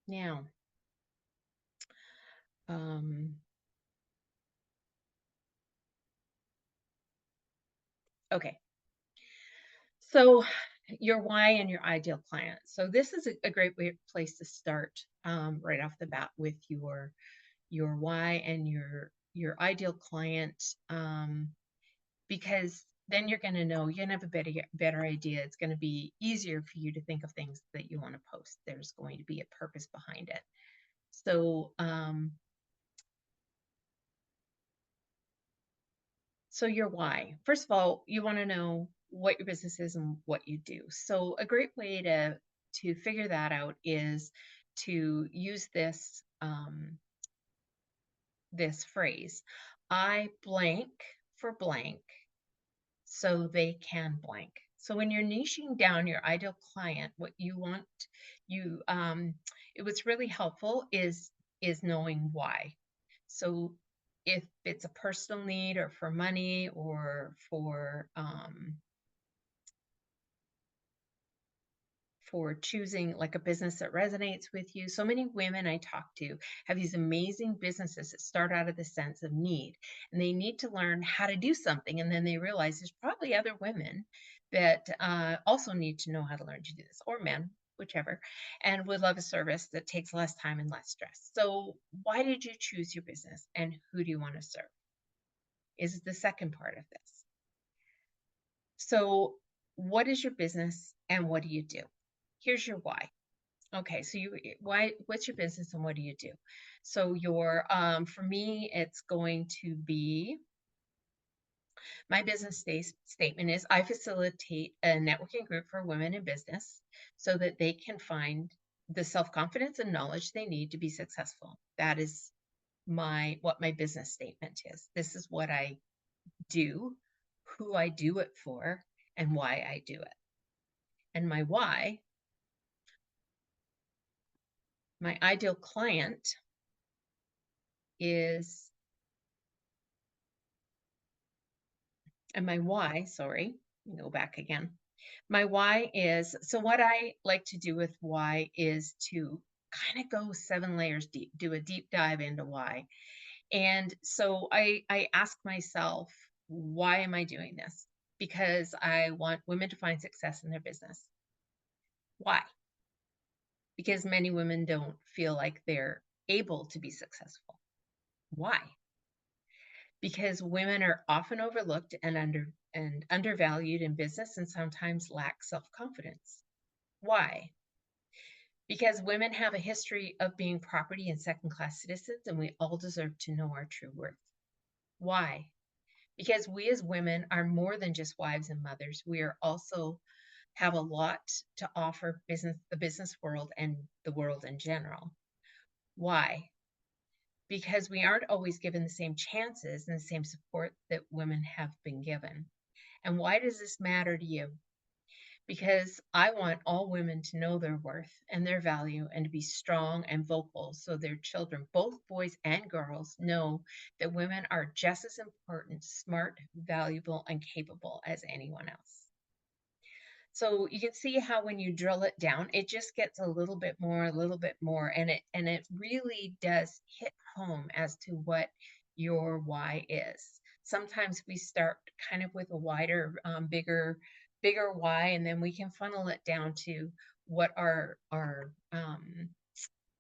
Now, um, okay. So your why and your ideal client. So this is a great place to start right off the bat with your why and your ideal client, because then you're going to know, you're going to have a better idea. It's going to be easier for you to think of things that you want to post. There's going to be a purpose behind it. So your why. First of all, you want to know what your business is and what you do. So a great way to figure that out is to use this phrase: I blank for blank so they can blank. So when you're niching down your ideal client, what you want, you it what's really helpful is knowing why. So if it's a personal need, or for money, or for choosing like a business that resonates with you. So many women I talk to have these amazing businesses that start out of the sense of need, and they need to learn how to do something. And then they realize there's probably other women that also need to know how to learn to do this, or men, whichever, and would love a service that takes less time and less stress. So, why did you choose your business, and who do you want to serve? Is the second part of this. So, what is your business and what do you do? Here's your why. Okay, so what's your business and what do you do? So for me, it's going to be, my business statement is, I facilitate a networking group for women in business so that they can find the self-confidence and knowledge they need to be successful. That is what my business statement is. This is what I do, who I do it for, and why I do it. And my ideal client is, and my why, sorry, go back again. My why is, so what I like to do with why is to kind of go 7 layers deep, do a deep dive into why. And so I ask myself, why am I doing this? Because I want women to find success in their business. Why? Because many women don't feel like they're able to be successful. Why? Because women are often overlooked and undervalued in business, and sometimes lack self-confidence. Why? Because women have a history of being property and second-class citizens, and we all deserve to know our true worth. Why? Because we as women are more than just wives and mothers. We are also have a lot to offer the business world, and the world in general. Why? Because we aren't always given the same chances and the same support that women have been given. And why does this matter to you? Because I want all women to know their worth and their value, and to be strong and vocal so their children, both boys and girls, know that women are just as important, smart, valuable, and capable as anyone else. So you can see how when you drill it down, it just gets a little bit more, and it really does hit home as to what your why is. Sometimes we start kind of with a wider, bigger why, and then we can funnel it down to what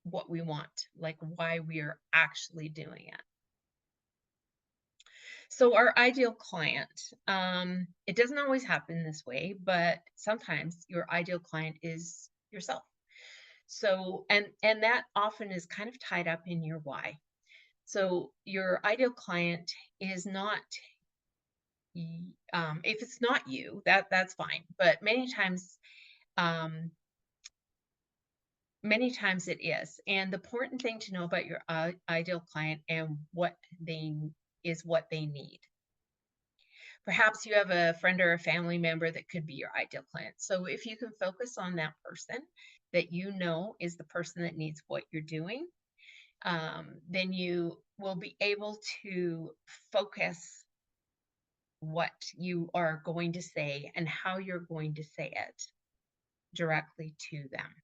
what we want, like why we are actually doing it. So our ideal client, it doesn't always happen this way, but sometimes your ideal client is yourself. So, and that often is kind of tied up in your why. So your ideal client is not, if it's not you, that's fine. But um, many times it is. And the important thing to know about your ideal client and what they need. Perhaps you have a friend or a family member that could be your ideal client. So if you can focus on that person that you know is the person that needs what you're doing, then you will be able to focus what you are going to say and how you're going to say it directly to them.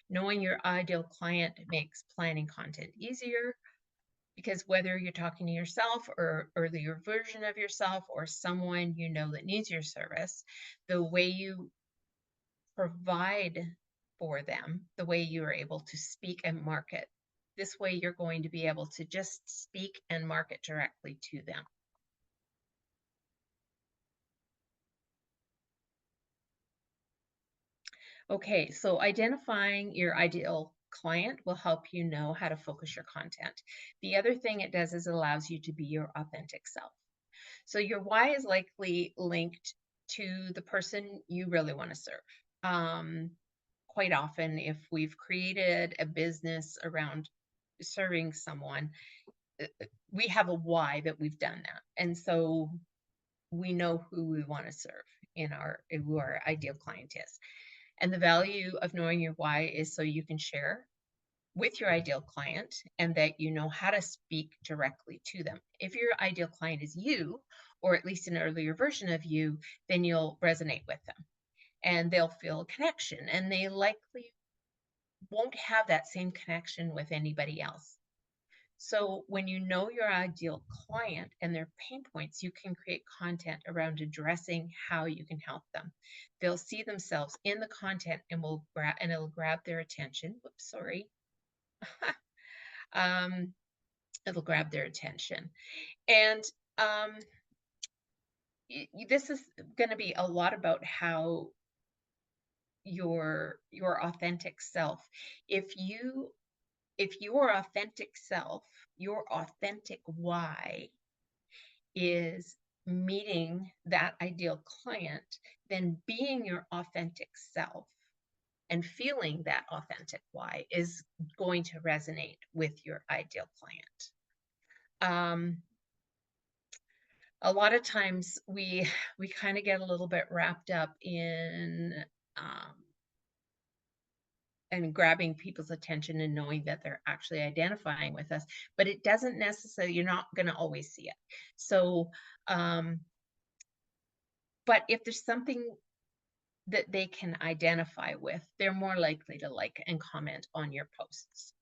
Knowing your ideal client makes planning content easier because whether you're talking to yourself or earlier version of yourself or someone you know that needs your service, the way you provide for them, the way you are able to speak and market. This way, you're going to be able to just speak and market directly to them. Okay, so identifying your ideal client will help you know how to focus your content. The other thing it does is it allows you to be your authentic self. So your why is likely linked to the person you really want to serve. Um, Quite often, if we've created a business around serving someone, we have a why that we've done that. And so we know who we want to serve in who our ideal client is. And the value of knowing your why is so you can share with your ideal client and that you know how to speak directly to them. If your ideal client is you, or at least an earlier version of you, then you'll resonate with them and they'll feel a connection and they likely won't have that same connection with anybody else. So, when you know your ideal client and their pain points, you can create content around addressing how you can help them. They'll see themselves in the content and it'll grab their attention. Whoops, sorry. um, It'll grab their attention. And um, this is going to be a lot about how your authentic self. If you if your authentic self, your authentic why is meeting that ideal client, then being your authentic self and feeling that authentic why is going to resonate with your ideal client. Um, a lot of times we kind of get a little bit wrapped up in um, and grabbing people's attention and knowing that they're actually identifying with us, but it doesn't necessarily, you're not going to always see it. So um, but if there's something that they can identify with, they're more likely to like and comment on your posts.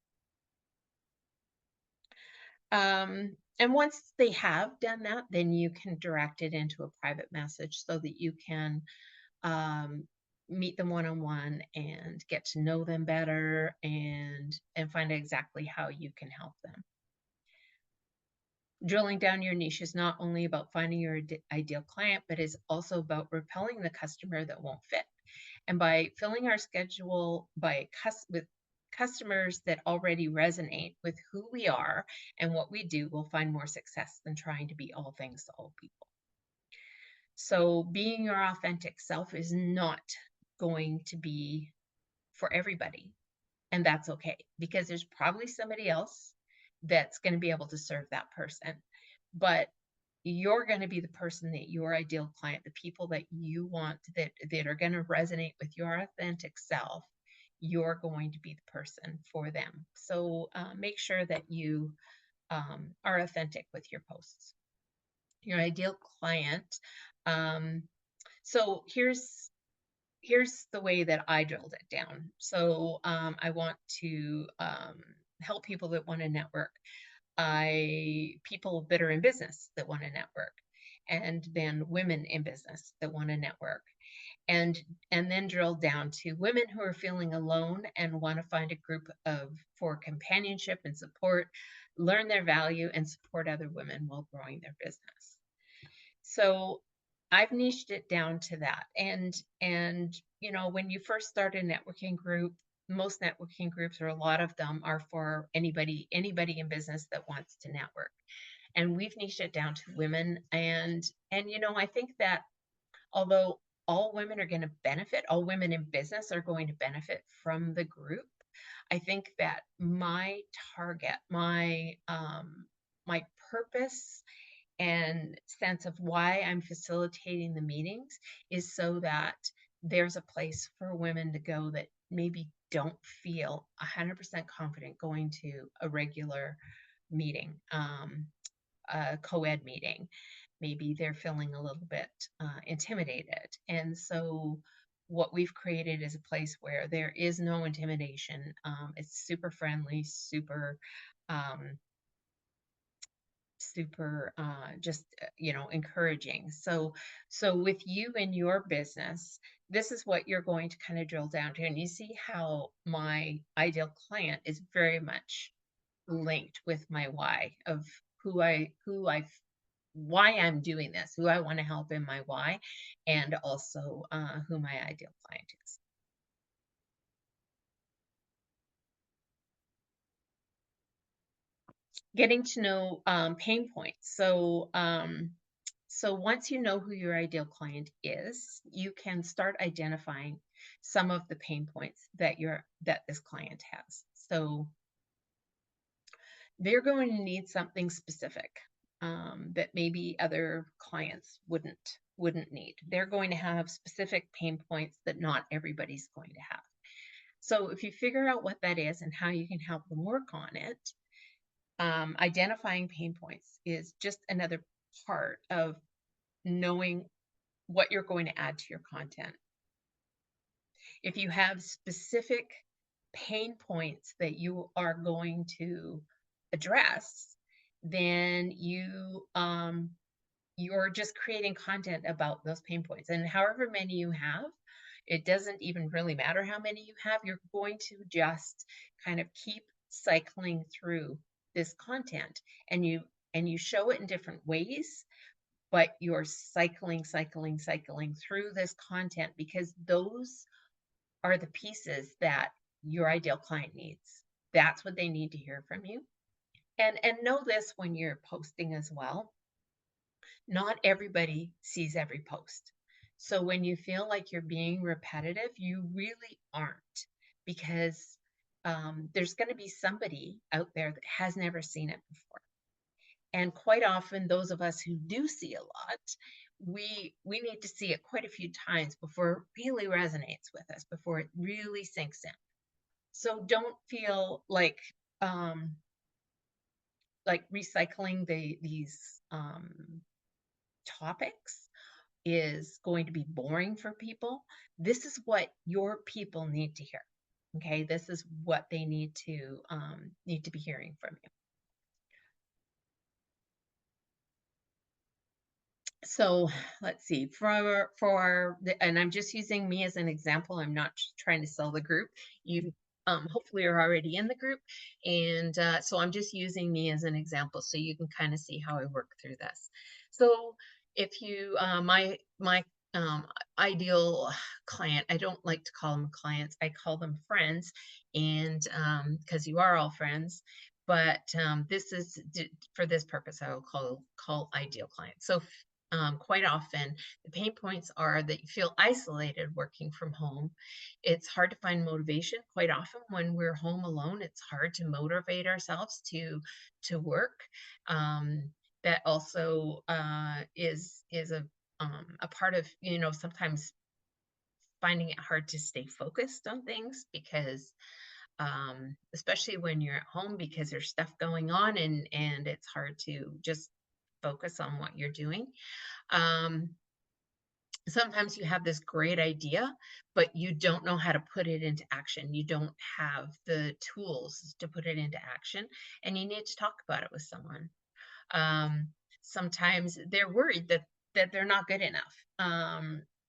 And once they have done that, then you can direct it into a private message so that you can um, meet them one-on-one and get to know them better and find out exactly how you can help them. Drilling down your niche is not only about finding your ideal client, but is also about repelling the customer that won't fit. And by filling our schedule with customers that already resonate with who we are and what we do, we'll find more success than trying to be all things to all people. So being your authentic self is not going to be for everybody. And that's okay because there's probably somebody else that's going to be able to serve that person. But you're going to be the person that your ideal client, the people that you want that are going to resonate with your authentic self, you're going to be the person for them. So make sure that you are authentic with your posts. Your ideal client. Um, so here's the way that I drilled it down. So I want to help people that want to network. People that are in business that want to network, and then women in business that want to network, and then drill down to women who are feeling alone and want to find a group of for companionship and support, learn their value, and support other women while growing their business. So I've niched it down to that. And when you first start a networking group, most networking groups or a lot of them are for anybody in business that wants to network. And we've niched it down to women and I think that although all women are going to benefit, all women in business are going to benefit from the group. I think that my target, my purpose and sense of why I'm facilitating the meetings is so that there's a place for women to go that maybe don't feel 100% confident going to a regular meeting, a co-ed meeting. Maybe they're feeling a little bit intimidated. And so what we've created is a place where there is no intimidation. It's super friendly, um, super just encouraging. So with you and your business, this is what you're going to kind of drill down to, and you see how my ideal client is very much linked with my why of who I why I'm doing this, who I want to help in my why, and also who my ideal client is. Getting to know pain points. So once you know who your ideal client is, you can start identifying some of the pain points that this client has. So they're going to need something specific that maybe other clients wouldn't need. They're going to have specific pain points that not everybody's going to have. So if you figure out what that is and how you can help them work on it, identifying pain points is just another part of knowing what you're going to add to your content. If you have specific pain points that you are going to address, then you're just creating content about those pain points. And however many you have, it doesn't even really matter how many you have. You're going to just kind of keep cycling through this content, and you show it in different ways, but you're cycling through this content because those are the pieces that your ideal client needs. That's what they need to hear from you. And know this when you're posting as well. Not everybody sees every post. So when you feel like you're being repetitive, you really aren't, because there's going to be somebody out there that has never seen it before. And quite often, those of us who do see a lot, we need to see it quite a few times before it really resonates with us, before it really sinks in. So don't feel like recycling these topics is going to be boring for people. This is what your people need to hear. Okay, this is what they need to be hearing from you. So let's see, and I'm just using me as an example. I'm not trying to sell the group. You hopefully are already in the group, and so I'm just using me as an example so you can kind of see how I work through this. So if you my ideal client, I don't like to call them clients, I call them friends, and because you are all friends, but this is for this purpose I will call ideal clients. So quite often, the pain points are that you feel isolated working from home. It's hard to find motivation. Quite often, when we're home alone, it's hard to motivate ourselves to work. Um, that also is a part of sometimes finding it hard to stay focused on things because especially when you're at home because there's stuff going on and it's hard to just focus on what you're doing. Um, Sometimes you have this great idea, but you don't know how to put it into action. You don't have the tools to put it into action, and you need to talk about it with someone. Um, Sometimes they're worried that they're not good enough.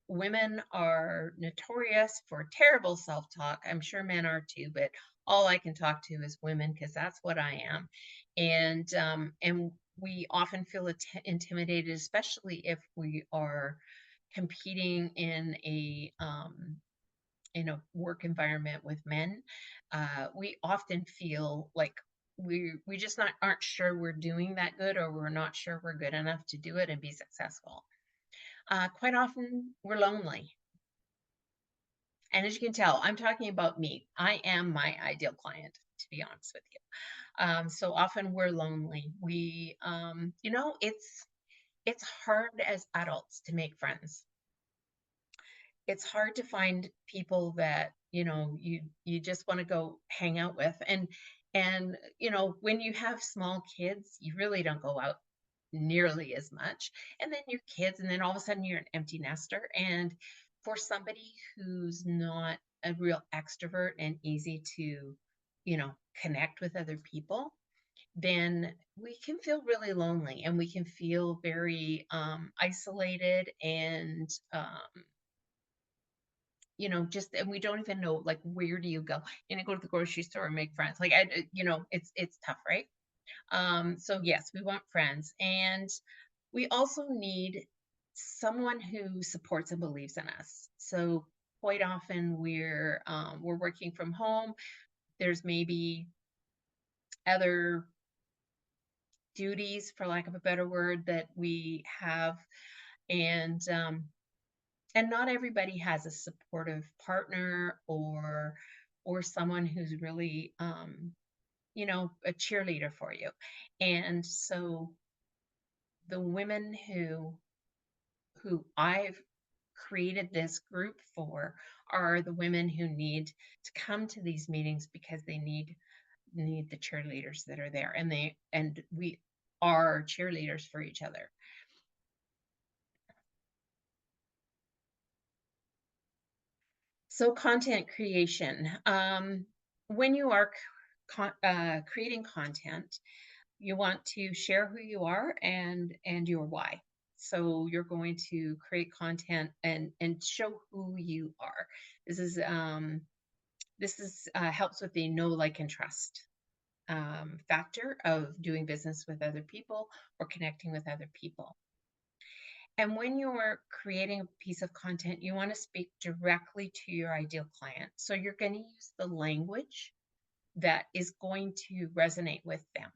Women are notorious for terrible self-talk. I'm sure men are too, but all I can talk to is women because that's what I am. And we often feel intimidated, especially if we are competing in a work environment with men. We often feel like we just not aren't sure we're doing that good, or we're not sure we're good enough to do it and be successful. Quite often we're lonely. And as you can tell, I'm talking about me. I am my ideal client, to be honest with you. So often we're lonely. It's hard as adults to make friends. It's hard to find people that you just want to go hang out with, and when you have small kids you really don't go out nearly as much, and then your kids, and then all of a sudden you're an empty nester, and for somebody who's not a real extrovert and easy to, connect with other people, then we can feel really lonely and we can feel very isolated and just and we don't even know like where do you go? Go to the grocery store and make friends. Like it's tough, right? So yes, we want friends, and we also need someone who supports and believes in us. So quite often we're working from home. There's maybe other duties, for lack of a better word, that we have, and not everybody has a supportive partner or someone who's really a cheerleader for you. And so the women who I've created this group for are the women who need to come to these meetings because they need the cheerleaders that are there, and we are cheerleaders for each other. So content creation, when you are creating content, you want to share who you are and your why. So you're going to create content and show who you are. This is helps with the know, like, and trust factor of doing business with other people or connecting with other people. And when you're creating a piece of content, you want to speak directly to your ideal client. So you're going to use the language that is going to resonate with them.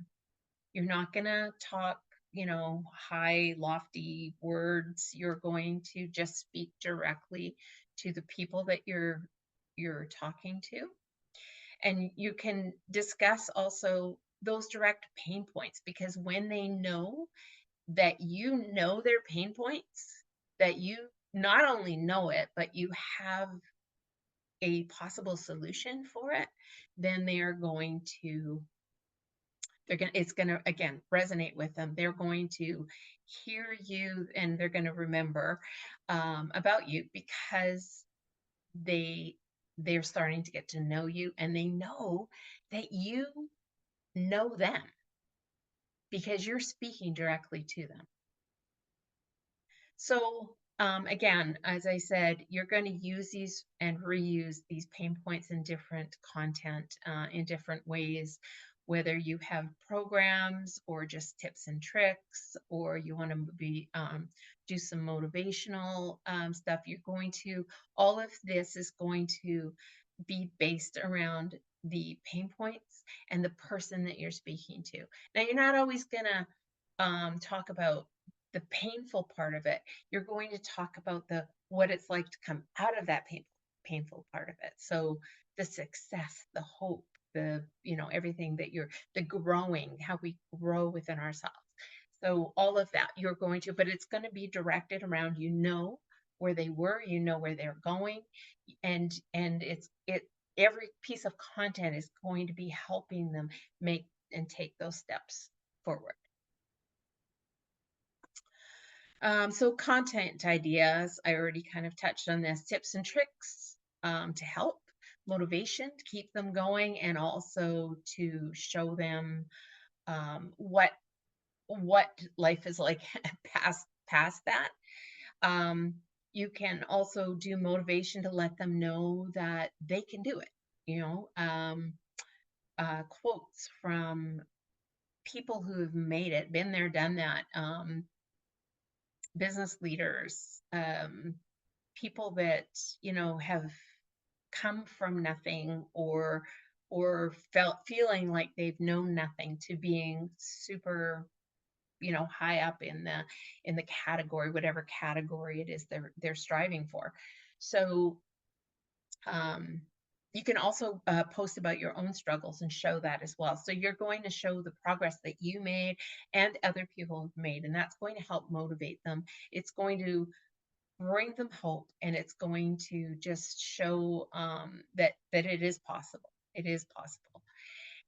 You're not going to talk, high, lofty words. You're going to just speak directly to the people that you're talking to. And you can discuss also those direct pain points, because when they know that you know their pain points, that you not only know it, but you have a possible solution for it, then it's going to again resonate with them. They're going to hear you and they're going to remember about you because they they're starting to get to know you, and they know that you know them because you're speaking directly to them. So, again, as I said, you're going to use these and reuse these pain points in different content in different ways, whether you have programs or just tips and tricks, or you want to do some motivational stuff. All of this is going to be based around the pain points and the person that you're speaking to. Now, you're not always going to talk about the painful part of it. You're going to talk about the what it's like to come out of that painful part of it. So the success, the hope, the everything that the growing, how we grow within ourselves. So all of that you're going to, but it's going to be directed around, where they were, where they're going, and every piece of content is going to be helping them make and take those steps forward. So content ideas, I already kind of touched on this. Tips and tricks to help, motivation to keep them going, and also to show them what life is like past that. Um, you can also do motivation to let them know that they can do it. Quotes from people who have made it, been there, done that. Business leaders, people that have come from nothing, or feeling like they've known nothing, to being super high up in the category, whatever category it is they're striving for. So you can also post about your own struggles and show that as well. So you're going to show the progress that you made and other people have made, and that's going to help motivate them. It's going to bring them hope, and it's going to just show that it is possible. It is possible,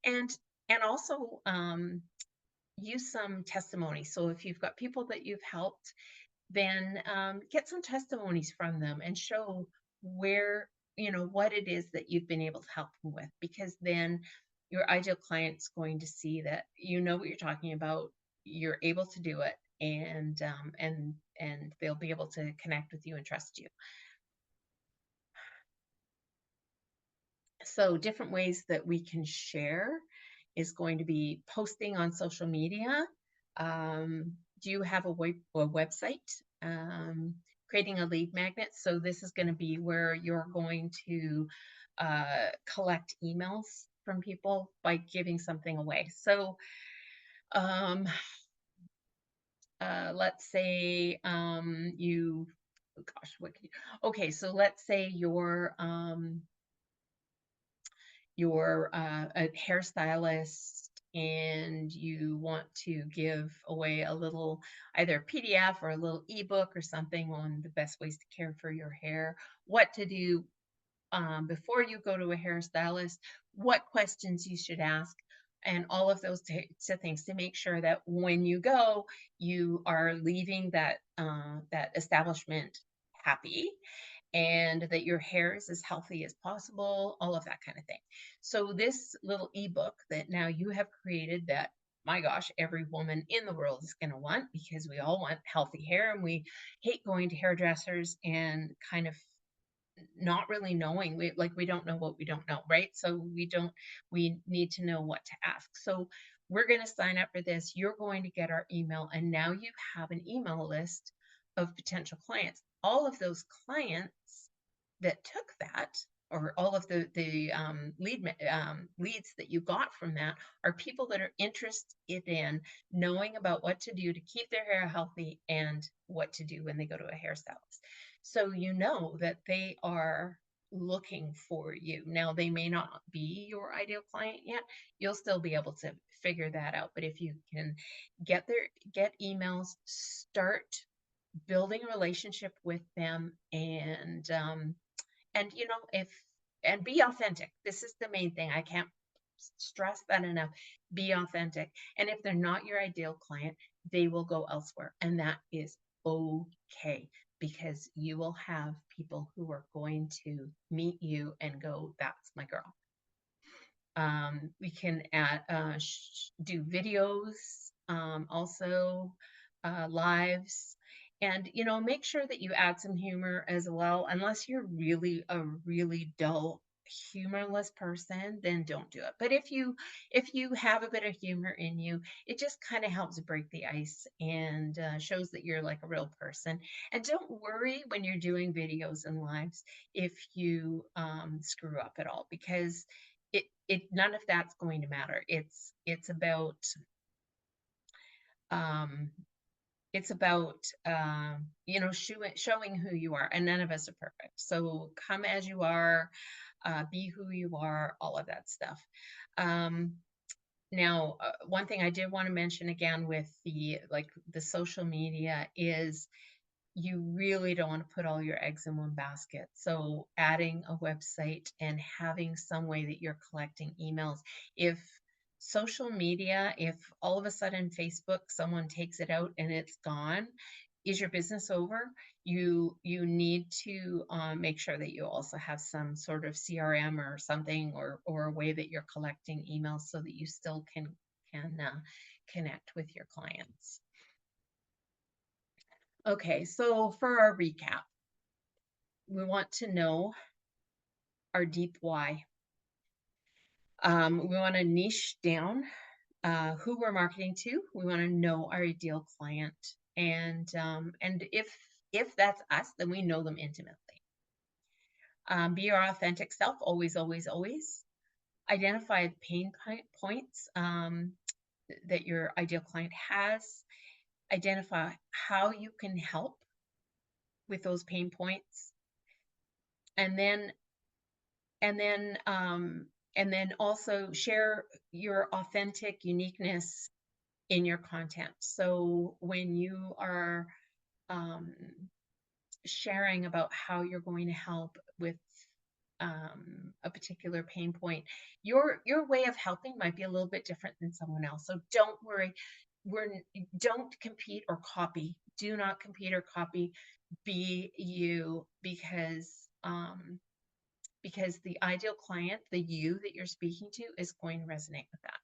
and also use some testimony. So if you've got people that you've helped, then get some testimonies from them and show where, what it is that you've been able to help them with, because then your ideal client's going to see that you know what you're talking about, you're able to do it, and they'll be able to connect with you and trust you. So different ways that we can share is going to be posting on social media. Do you have a website? Creating a lead magnet. So this is going to be where you're going to collect emails from people by giving something away. So um, let's say oh gosh, okay, so let's say you're a hairstylist and you want to give away a little either PDF or a little ebook or something on the best ways to care for your hair, what to do before you go to a hairstylist, what questions you should ask, and all of those types of things to make sure that when you go, you are leaving that establishment happy, and that your hair is as healthy as possible, all of that kind of thing. So this little ebook that now you have created, that my gosh, every woman in the world is going to want, because we all want healthy hair and we hate going to hairdressers and kind of not really knowing, we don't know what we don't know, right? So we need to know what to ask. So we're going to sign up for this, you're going to get our email, and now you have an email list of potential clients. All of those clients that took that, or all of the leads that you got from that, are people that are interested in knowing about what to do to keep their hair healthy and what to do when they go to a hairstylist. So you know that they are looking for you. Now, they may not be your ideal client yet. You'll still be able to figure that out. But if you can get emails, start building a relationship with them, and if and be authentic. This is the main thing. I can't stress that enough. Be authentic. And if they're not your ideal client, they will go elsewhere. And that is okay, because you will have people who are going to meet you and go, that's my girl. We can do videos, also lives, and make sure that you add some humor as well. Unless you're really a really dull, humorless person, then don't do it. But if you have a bit of humor in you, it just kind of helps break the ice and shows that you're like a real person. And don't worry when you're doing videos and lives if you screw up at all, because it none of that's going to matter. Um it's about showing who you are, and none of us are perfect. So come as you are, be who you are, all of that stuff. Um Now, one thing I did want to mention again with the social media is you really don't want to put all your eggs in one basket. So adding a website and having some way that you're collecting emails. If social media, if all of a sudden Facebook, someone takes it out and it's gone, is your business over? You need to make sure that you also have some sort of CRM or something, or a way that you're collecting emails so that you still can connect with your clients. Okay, so for our recap, we want to know our deep why. We want to niche down who we're marketing to. We want to know our ideal client, and if that's us, then we know them intimately. Be your authentic self, always, always, always. Identify pain points that your ideal client has. Identify how you can help with those pain points, and then and then and then also share your authentic uniqueness in your content. So when you are um, sharing about how you're going to help with a particular pain point, your way of helping might be a little bit different than someone else. So don't worry, don't compete or copy. Do not compete or copy. Be you, because the ideal client, the you that you're speaking to, is going to resonate with that.